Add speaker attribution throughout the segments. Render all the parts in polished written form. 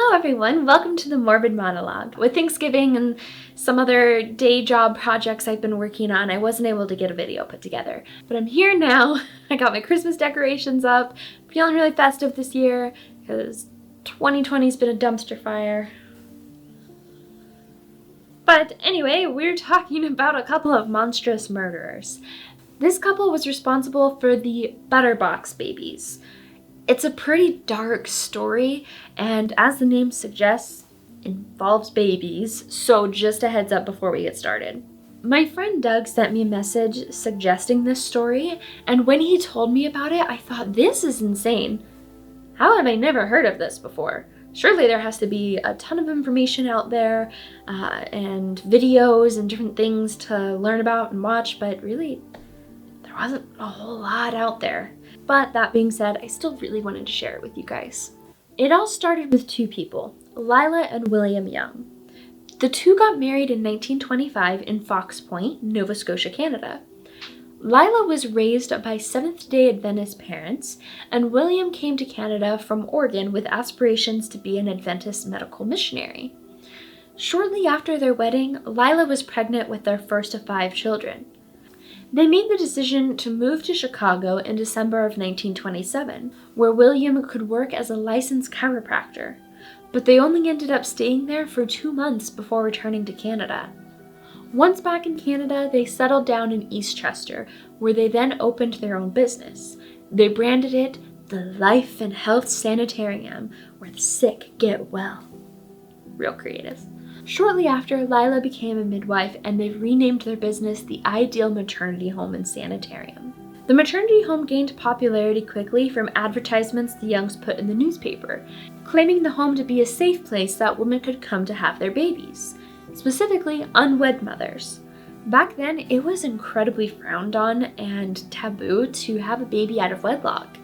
Speaker 1: Hello everyone, welcome to the Morbid monologue. With Thanksgiving and some other day job projects I've been working on, I wasn't able to get a video put together. But I'm here now. I got my Christmas decorations up, feeling really festive this year because 2020's been a dumpster fire. But anyway, we're talking about a couple of monstrous murderers. This couple was responsible for the Butterbox Babies. It's a pretty dark story, and as the name suggests, involves babies, so just a heads up before we get started. My friend Doug sent me a message suggesting this story, and when he told me about it, I thought, this is insane. How have I never heard of this before? Surely there has to be a ton of information out there, and videos and different things to learn about and watch, but really, there wasn't a whole lot out there. But that being said, I still really wanted to share it with you guys. It all started with two people, Lila and William Young. The two got married in 1925 in Fox Point, Nova Scotia, Canada. Lila was raised by Seventh-day Adventist parents, and William came to Canada from Oregon with aspirations to be an Adventist medical missionary. Shortly after their wedding, Lila was pregnant with their first of 5 children. They made the decision to move to Chicago in December of 1927, where William could work as a licensed chiropractor, but they only ended up staying there for 2 months before returning to Canada. Once back in Canada, they settled down in Eastchester, where they then opened their own business. They branded it the Life and Health Sanitarium, where the sick get well. Real creative. Shortly after, Lila became a midwife, and they've renamed their business the Ideal Maternity Home and Sanitarium. The maternity home gained popularity quickly from advertisements the Youngs put in the newspaper, claiming the home to be a safe place that women could come to have their babies, specifically unwed mothers. Back then, it was incredibly frowned on and taboo to have a baby out of wedlock,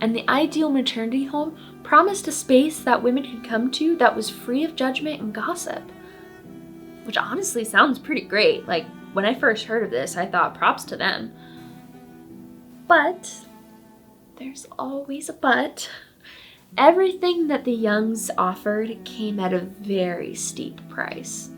Speaker 1: and the Ideal Maternity Home promised a space that women could come to that was free of judgment and gossip. Which honestly sounds pretty great. Like, when I first heard of this, I thought props to them. But, there's always a but. Everything that the Youngs offered came at a very steep price.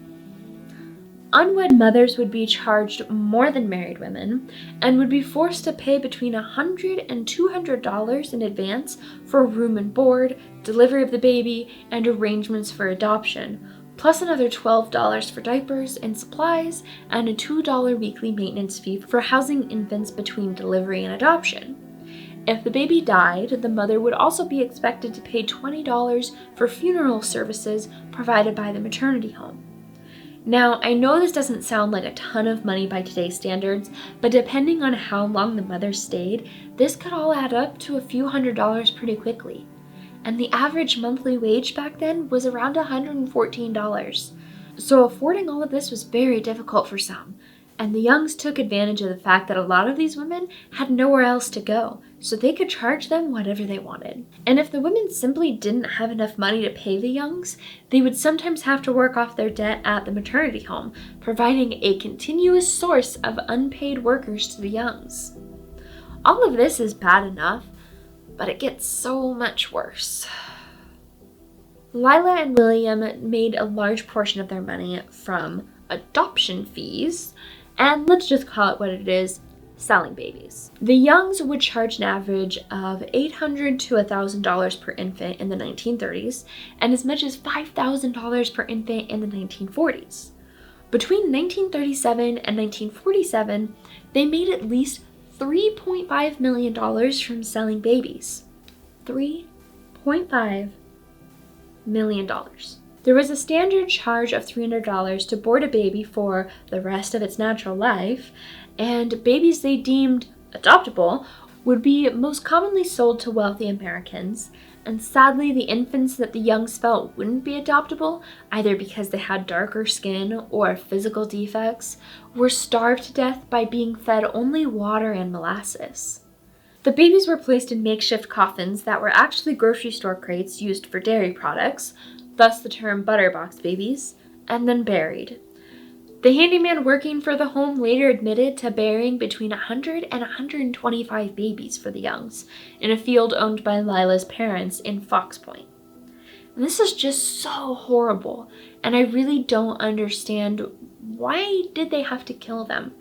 Speaker 1: Unwed mothers would be charged more than married women and would be forced to pay between $100 and $200 in advance for room and board, delivery of the baby, and arrangements for adoption, plus another $12 for diapers and supplies, and a $2 weekly maintenance fee for housing infants between delivery and adoption. If the baby died, the mother would also be expected to pay $20 for funeral services provided by the maternity home. Now, I know this doesn't sound like a ton of money by today's standards, but depending on how long the mother stayed, this could all add up to a few $100s pretty quickly. And the average monthly wage back then was around $114. So affording all of this was very difficult for some, and the Youngs took advantage of the fact that a lot of these women had nowhere else to go, so they could charge them whatever they wanted. And if the women simply didn't have enough money to pay the Youngs, they would sometimes have to work off their debt at the maternity home, providing a continuous source of unpaid workers to the Youngs. All of this is bad enough, but it gets so much worse. Lila and William made a large portion of their money from adoption fees, and let's just call it what it is, selling babies. The Youngs would charge an average of $800 to $1,000 per infant in the 1930s, and as much as $5,000 per infant in the 1940s. Between 1937 and 1947, they made at least $3.5 million from selling babies. $3.5 million. There was a standard charge of $300 to board a baby for the rest of its natural life, and babies they deemed adoptable would be most commonly sold to wealthy Americans, and sadly the infants that the Youngs felt wouldn't be adoptable, either because they had darker skin or physical defects, were starved to death by being fed only water and molasses. The babies were placed in makeshift coffins that were actually grocery store crates used for dairy products, thus the term Butterbox Babies, and then buried. The handyman working for the home later admitted to burying between 100 and 125 babies for the Youngs in a field owned by Lila's parents in Fox Point. And this is just so horrible, and I really don't understand, why did they have to kill them?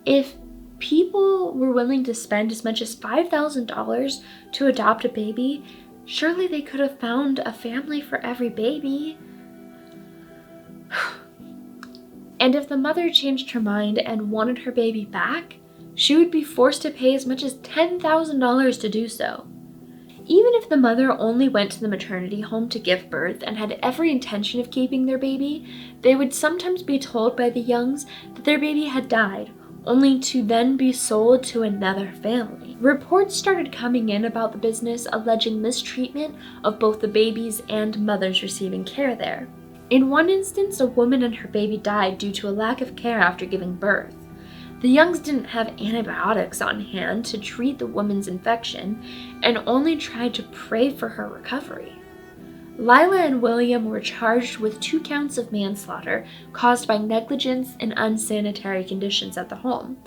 Speaker 1: If people were willing to spend as much as $5,000 to adopt a baby, surely they could have found a family for every baby. And if the mother changed her mind and wanted her baby back, she would be forced to pay as much as $10,000 to do so. Even if the mother only went to the maternity home to give birth and had every intention of keeping their baby, they would sometimes be told by the Youngs that their baby had died, only to then be sold to another family. Reports started coming in about the business alleging mistreatment of both the babies and mothers receiving care there. In one instance, a woman and her baby died due to a lack of care after giving birth. The Youngs didn't have antibiotics on hand to treat the woman's infection and only tried to pray for her recovery. Lila and William were charged with 2 counts of manslaughter caused by negligence and unsanitary conditions at the home,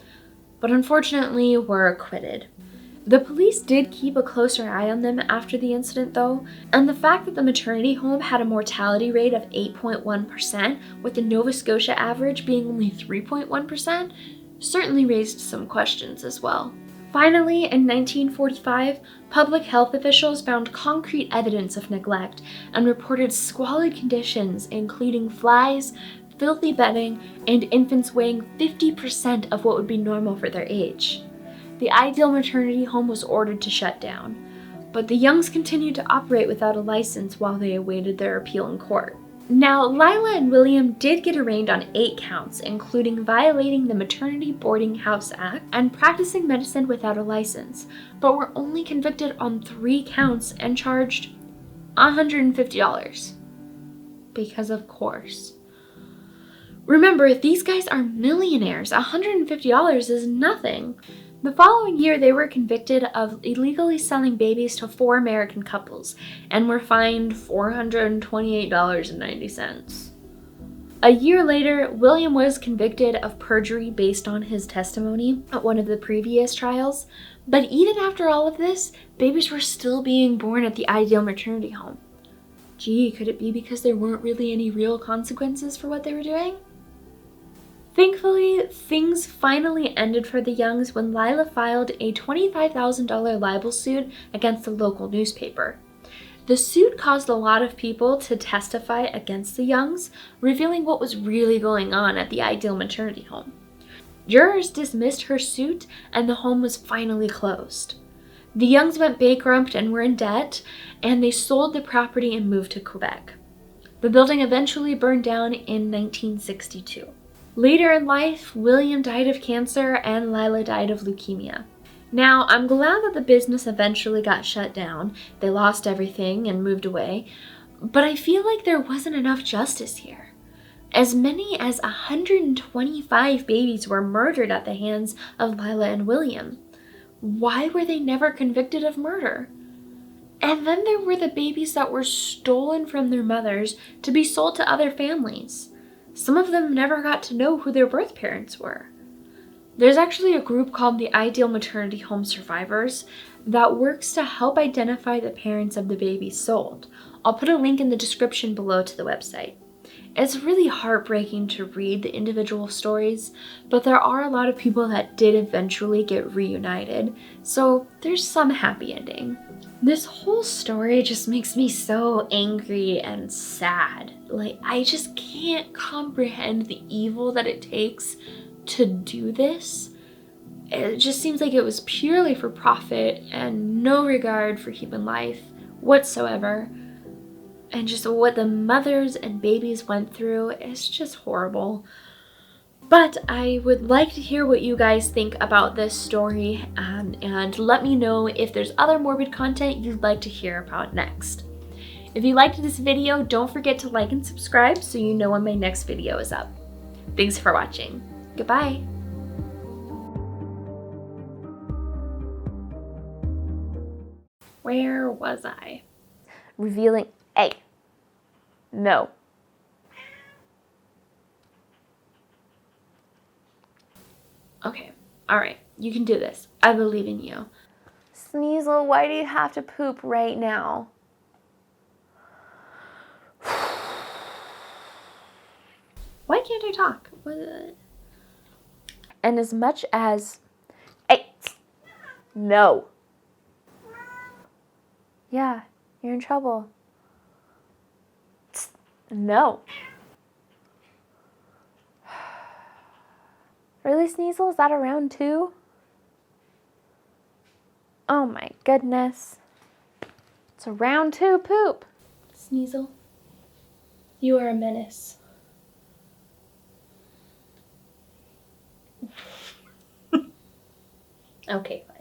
Speaker 1: but unfortunately were acquitted. The police did keep a closer eye on them after the incident though, and the fact that the maternity home had a mortality rate of 8.1%, with the Nova Scotia average being only 3.1%, certainly raised some questions as well. Finally, in 1945, public health officials found concrete evidence of neglect and reported squalid conditions, including flies, filthy bedding, and infants weighing 50% of what would be normal for their age. The Ideal Maternity Home was ordered to shut down, but the Youngs continued to operate without a license while they awaited their appeal in court. Now, Lila and William did get arraigned on 8 counts, including violating the Maternity Boarding House Act and practicing medicine without a license, but were only convicted on 3 counts and charged $150. Because of course. Remember, these guys are millionaires. $150 is nothing. The following year, they were convicted of illegally selling babies to 4 American couples and were fined $428.90. A year later, William was convicted of perjury based on his testimony at one of the previous trials, but even after all of this, babies were still being born at the Ideal Maternity Home. Gee, could it be because there weren't really any real consequences for what they were doing? Thankfully, things finally ended for the Youngs when Lila filed a $25,000 libel suit against the local newspaper. The suit caused a lot of people to testify against the Youngs, revealing what was really going on at the Ideal Maternity Home. Jurors dismissed her suit, and the home was finally closed. The Youngs went bankrupt and were in debt, and they sold the property and moved to Quebec. The building eventually burned down in 1962. Later in life, William died of cancer and Lila died of leukemia. Now, I'm glad that the business eventually got shut down. They lost everything and moved away, but I feel like there wasn't enough justice here. As many as 125 babies were murdered at the hands of Lila and William. Why were they never convicted of murder? And then there were the babies that were stolen from their mothers to be sold to other families. Some of them never got to know who their birth parents were. There's actually a group called the Ideal Maternity Home Survivors that works to help identify the parents of the babies sold. I'll put a link in the description below to the website. It's really heartbreaking to read the individual stories, but there are a lot of people that did eventually get reunited, so there's some happy ending. This whole story just makes me so angry and sad. Like, I just can't comprehend the evil that it takes to do this. It just seems like it was purely for profit and no regard for human life whatsoever. And just what the mothers and babies went through is just horrible. But I would like to hear what you guys think about this story, and let me know if there's other morbid content you'd like to hear about next. If you liked this video, don't forget to like and subscribe so you know when my next video is up. Thanks for watching. Goodbye. Where was I? Revealing. Hey. No. Okay, alright, you can do this. I believe in you. Sneasel, why do you have to poop right now? can't I talk? What? And as much as... Hey! No. Yeah, you're in trouble. No. Really, Sneasel? Is that a round 2? Oh my goodness. It's a round 2 poop. Sneasel, you are a menace. Okay, fine.